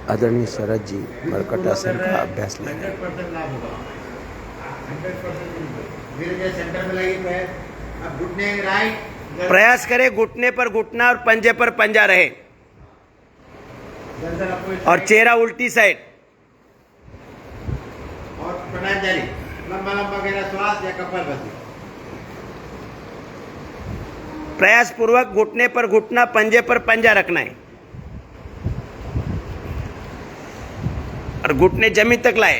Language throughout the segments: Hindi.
आदरणीय शरद जी मरकटासन का अभ्यास ले रहे हैं। 100% लाभ होगा, 100% धीरे धीरे सेंटर में लगी। अब घुटने राइट, प्रयास करें घुटने पर घुटना और पंजे पर पंजा रहे और चेहरा उल्टी साइड। और प्राणायाम जारी, लंबा लंबा गहरा श्वास या कपालभाति। प्रयास पूर्वक घुटने पर घुटना पंजे पर पंजा रखना है और घुटने जमीन तक लाए।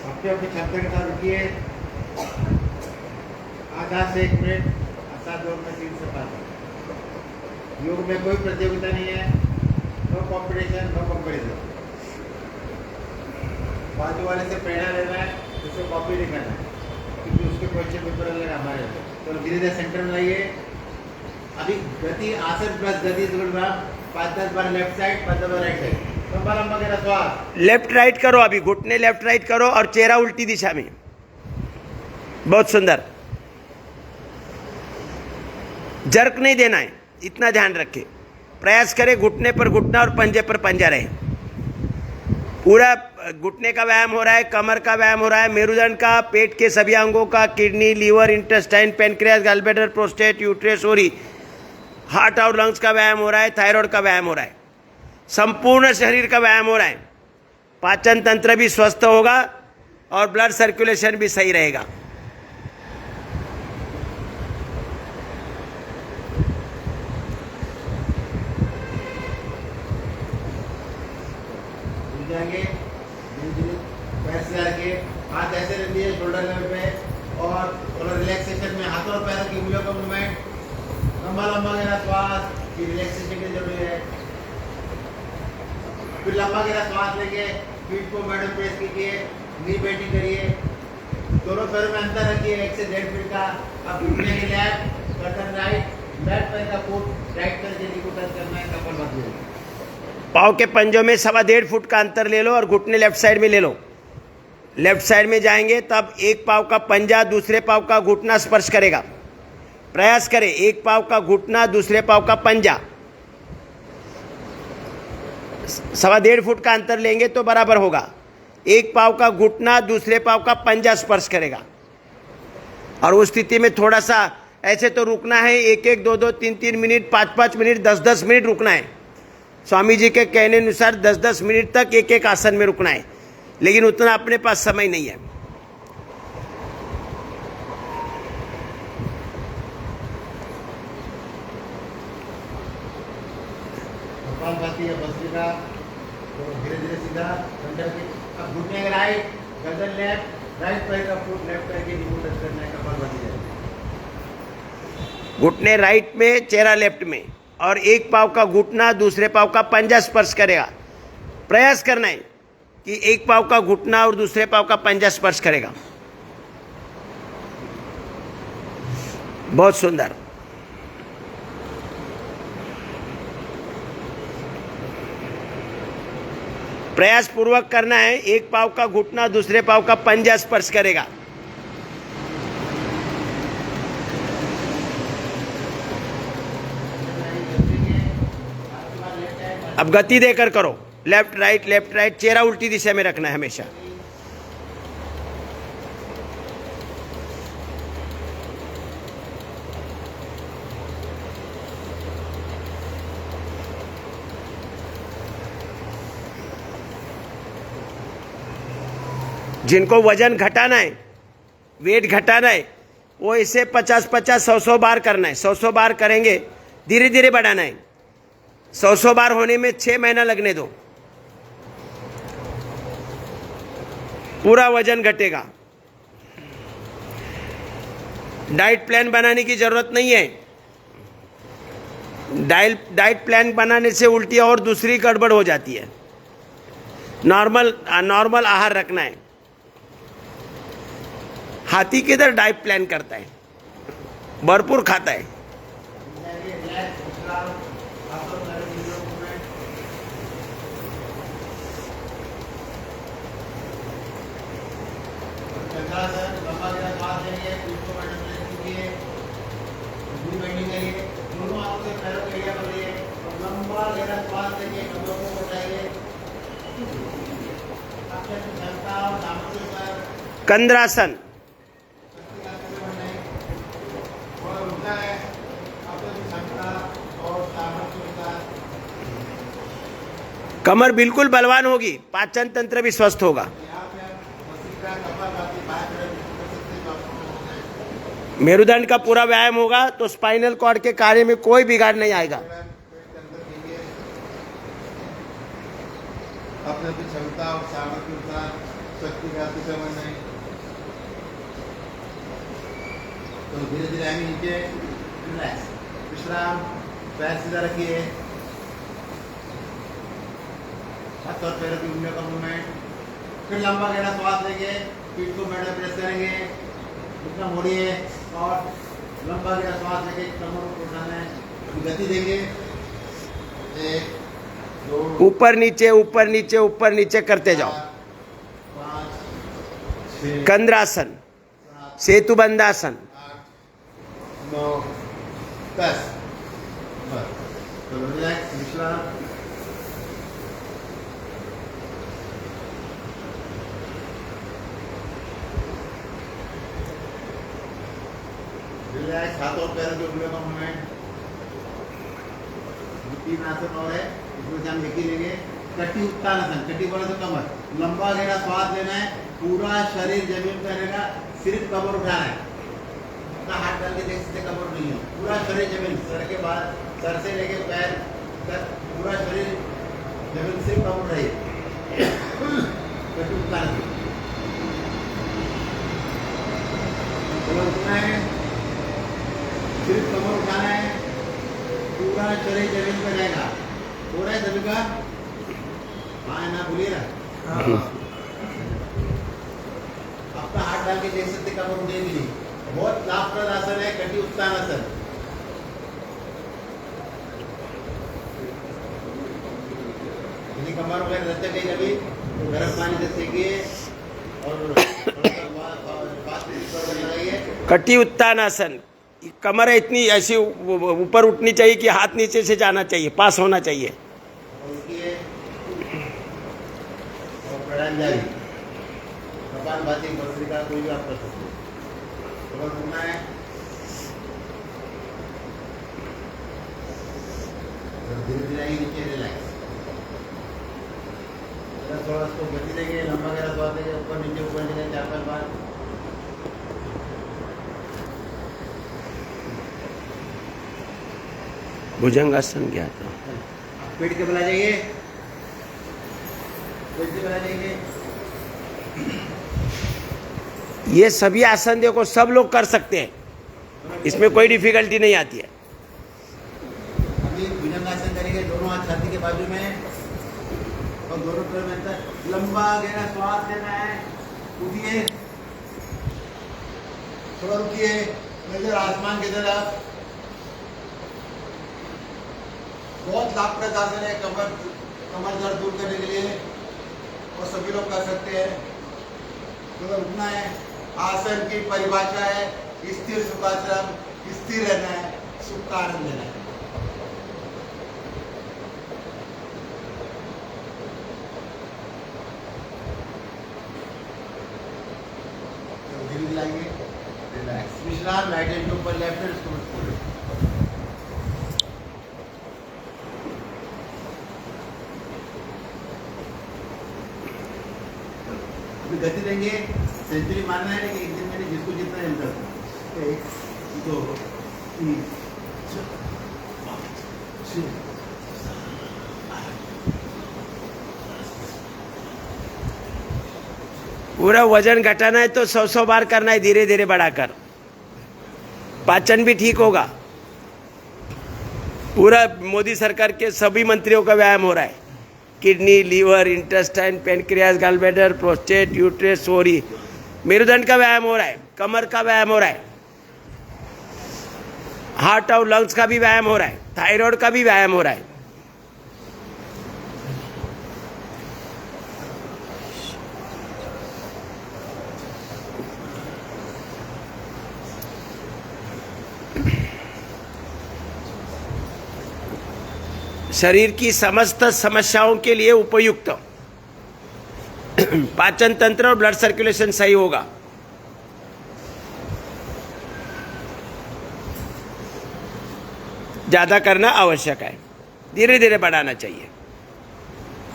अपने अपनी क्षमता के साथ रुकिए। आधा से 1 मिनट, सात दौर में 3 से 5। योग में कोई प्रतियोगिता नहीं है, नो कंपटीशन, नो कंपैरिजन। बाजू वाले से प्रेरणा लेना है, उससे कॉपी नहीं करना है, क्योंकि उसके क्वेश्चन पेपर अलग हमारे होते हैं। तो धीरे धीरे सेंटर में लाइए। अभी गति आसन प्लस गति 5-10 बार लेफ्ट साइड, 5 बार राइट साइड। लंबा लंबा गहरा श्वास। लेफ्ट राइट करो, अभी घुटने लेफ्ट राइट करो और चेहरा उल्टी दिशा में। बहुत सुंदर। जर्क नहीं देना है, इतना ध्यान रखें। प्रयास करें घुटने पर घुटना और पंजे पर पंजा रहे। पूरा घुटने का व्यायाम हो रहा है, कमर का व्यायाम हो रहा है, मेरुदंड का, पेट के सभी अंगों का, kidney, liver, intestine, pancreas, gallbladder, prostate, uterus, ovary, heart और लंग्स का व्यायाम हो रहा है, थायराइड का व्यायाम हो रहा है, संपूर्ण शरीर का व्यायाम हो रहा है। पाचन तंत्र भी स्वस्थ होगा और ब्लड सर्कुलेशन भी सही रहेगा। जाएंगे पैर से आगे, हाथ ऐसे रख दिए शोल्डर लेवल पे और थोड़ा रिलैक्सेशन में हाथों और पैरों की उंगलियों का मूवमेंट। लंबा लंबा गहरा श्वास की रिलैक्सेशन की जरूरी है। फिर लंबा गहरा श्वास लेके पीठ को मैडम प्रेस कीजिए, नी बेंडिंग करिए, दोनों पैरों में अंतर रखिए 1 से 1.5 फीट का। अब घुटने की लेफ्ट, गर्दन राइट, लेफ्ट पैर का फुट राइट पैर के नी को टच करना है, कपालभाति। पाँव के पंजों में 1.25 फुट का अंतर ले लो और घुटने लेफ्ट साइड में ले लो। लेफ्ट साइड में जाएंगे तब एक पाँव का पंजा दूसरे पाँव का घुटना स्पर्श करेगा। प्रयास करें एक पाँव का घुटना दूसरे पाँव का पंजा। 1.25 फुट का अंतर लेंगे तो बराबर होगा। एक पाँव का घुटना दूसरे पाँव का पंजा स्पर्श करेगा और उस स्थिति में थोड़ा सा ऐसे तो रुकना है, 1-1, 2-2, 3-3 मिनट, 5-5 मिनट, 10-10 मिनट रुकना है। स्वामी जी के कहने अनुसार 10-10 मिनट तक एक एक आसन में रुकना है, लेकिन उतना अपने पास समय नहीं है। कपालभाति या भस्त्रिका, तो धीरे धीरे सीधा सेंटर की। अब घुटने राइट, गर्दन लेफ्ट, राइट पैर का फुट लेफ्ट पैर के नी को टच करना है, कपालभाति है। घुटने राइट में, चेहरा लेफ्ट में और एक पाँव का घुटना दूसरे पाँव का पंजा स्पर्श करेगा। प्रयास करना है कि एक पाँव का घुटना और दूसरे पाँव का पंजा स्पर्श करेगा। बहुत सुंदर। प्रयास पूर्वक करना है, एक पाँव का घुटना दूसरे पाँव का पंजा स्पर्श करेगा। अब गति देकर करो, लेफ्ट राइट, चेहरा उल्टी दिशा में रखना है हमेशा। जिनको वजन घटाना है, वेट घटाना है, वो इसे 50-50, 100-100 बार करना है। 100-100 बार करेंगे, धीरे धीरे बढ़ाना है। 100-100 बार होने में 6 महीना लगने दो, पूरा वजन घटेगा। डाइट प्लान बनाने की जरूरत नहीं है। डाइट प्लान बनाने से उल्टी और दूसरी गड़बड़ हो जाती है। नॉर्मल आहार रखना है। हाथी किधर डाइट प्लान करता है, भरपूर खाता है। लंबा गहरा श्वास लेंगे, कंद्रासन, और उठना है अपनी क्षमता और सामर्थ्य के साथ। कमर बिल्कुल बलवान होगी, पाचन तंत्र भी स्वस्थ होगा। यहाँ पे आप वसीला कपालभाति बाएं तरफ कर सकते हैं, तो आपको होना है। मेरुदंड का पूरा व्यायाम होगा तो स्पाइनल कॉर्ड के कार्य में कोई बिगाड़ नहीं आएगा। पेट के अंदर कीजिए, अपने अपनी क्षमता और सामर्थ्य के अनुसार शक्ति का समझ नहीं, तो धीरे धीरे आगे नीचे रिलैक्स, विश्राम, पैर सीधा रखिए, हाथ और पैरों की उंगलियों का मूवमेंट, फिर लंबा गहरा श्वास लेंगे, पीठ को मैटर प्रेस करेंगे, इतना मोड़िए और लंबा गहरा श्वास लेके कमर को उठाना है, गति देंगे, 1 2 ऊपर नीचे ऊपर नीचे ऊपर नीचे करते जाओ। 5 6 कंद्रासन, 7 सेतुबंधासन, 8 9 10। बस, तो रिलैक्स, विश्राम, रिलैक्स, हाथ और पैरों के उंगलियों का मूवमेंट। 3 आसन और है, इसमें से हम एक ही लेंगे। कटी उत्तानासन, कटी बोले तो कमर, लंबा गहरा श्वास लेना है, पूरा शरीर जमीन पे रहेगा, सिर्फ कमर उठाना है, अपना हाथ डाल के देख सकते कमर नहीं है, पूरा शरीर जमीन, सर के बाद, सर से लेके पैर तक पूरा शरीर जमीन, सिर्फ कमर रही। कटी उत्तानासन, उठना है, सिर्फ कमर उठाना है, पूरा शरीर जमीन पे रहेगा। हो रहा है सभी का? हाँ ना, बोलिए ना। अपना हाथ डाल के देख सकते कमर उठेगी नहीं। बहुत लाभप्रद आसन है कटी उत्तानासन। यदि कमर वगैरह रहते कहीं कभी तो गर्म पानी से सेकिए और लगाइए। कटी उत्तानासन, कमर इतनी ऐसी ऊपर उठनी चाहिए कि हाथ नीचे से जाना चाहिए, पास होना चाहिए। और प्राणायाम जारी, कपालभाति, भस्त्रिका, कोई भी आप कर सकते हैं। तो घूमना है, धीरे धीरे आगे नीचे रिलैक्स, थोड़ा उसको गति देंगे, लंबा गहरा श्वास देंगे, ऊपर नीचे 4-5 बार। भुजंगासन गया था। पेट के बल आ जाइए, पेट के बल आ जाइए। ये सभी आसन देखो सब लोग कर सकते हैं, इसमें कोई डिफिकल्टी नहीं आती है। अभी भुजंगासन करेंगे, दोनों हाथ छाती के बाजू में और दोनों पैर में अंदर, लंबा गहरा श्वास लेना है, उठिए, थोड़ा रुकिए, नजर आसमान की तरफ। बहुत लाभप्रद आसन है कमर दर्द दूर करने के लिए, और सभी लोग कर सकते हैं। तो उठना है, आसन की परिभाषा है स्थिर सुखासन, स्थिर रहना है, सुख का आनंद लेना है। तो धीरे धीरे आएंगे, रिलैक्स, विश्राम, राइट हैंड के ऊपर, लेफ्ट हैंड उसको मत खोलो। गति देंगे, सेंचुरी मारना है, लेकिन एक दिन में जिसको जितना हिलता है। 1 2 3 4 5 6 पूरा वजन घटाना है तो 100 बार करना है, धीरे धीरे बढ़ाकर, पाचन भी ठीक होगा। पूरा मोदी सरकार के सभी मंत्रियों का व्यायाम हो रहा है, kidney, liver, intestine, pancreas, gallbladder, prostate, uterus, ओरी, मेरुदंड का व्यायाम हो रहा है, कमर का व्यायाम हो रहा है, हार्ट और लंग्स का भी व्यायाम हो रहा है, थायराइड का भी व्यायाम हो रहा है। शरीर की समस्त समस्याओं के लिए उपयुक्त पाचन तंत्र और ब्लड सर्कुलेशन सही होगा। ज्यादा करना आवश्यक है, धीरे धीरे बढ़ाना चाहिए।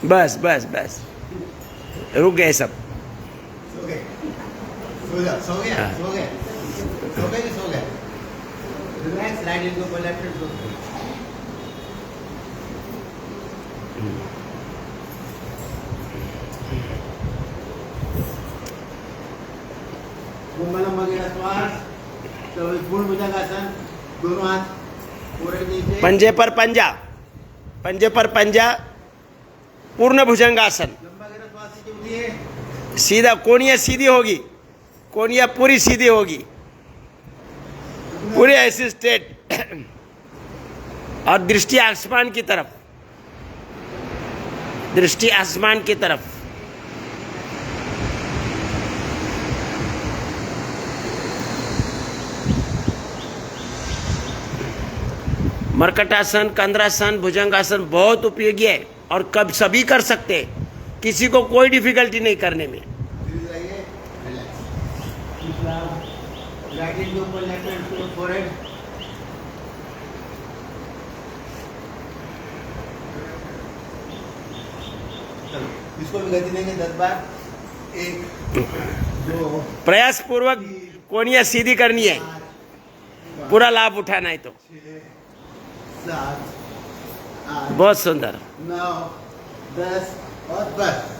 बस बस बस, रुक गए सब। सो गए, सो जाओ, सो गया, हाँ। सो गए, सो गए कि सो गए। रिलैक्स, राइट हैंड को लेफ्ट हैंड को। कुंभलम वगैरह श्वास, तो पूर्ण भुजंगासन, दोनों हाथ पूरे नीचे, पंजे पर पंजा, पंजे पर पंजा, पूर्ण भुजंगासन। लंबा गिरा श्वास नीचे उठिए, सीधा, कोनिया सीधी होगी, कोनिया पूरी सीधी होगी, पूरी ऐसी स्ट्रेट, और दृष्टि आसमान की तरफ, दृष्टि आसमान की तरफ। मर्कटासन, कंद्रासन, भुजंगासन बहुत उपयोगी है और कब सभी कर सकते हैं, किसी को कोई डिफिकल्टी नहीं करने में। धीरे जाइए, रिलैक्स। राइट हैंड के ऊपर लेफ्ट हैंड को फोरहेड, चलो इसको भी गति देंगे 10 बार। 1 2 प्रयास पूर्वक कोनिया सीधी करनी है, 5 पूरा लाभ उठाना है तो। 6 7 8 बहुत सुंदर। 9 10 और बस।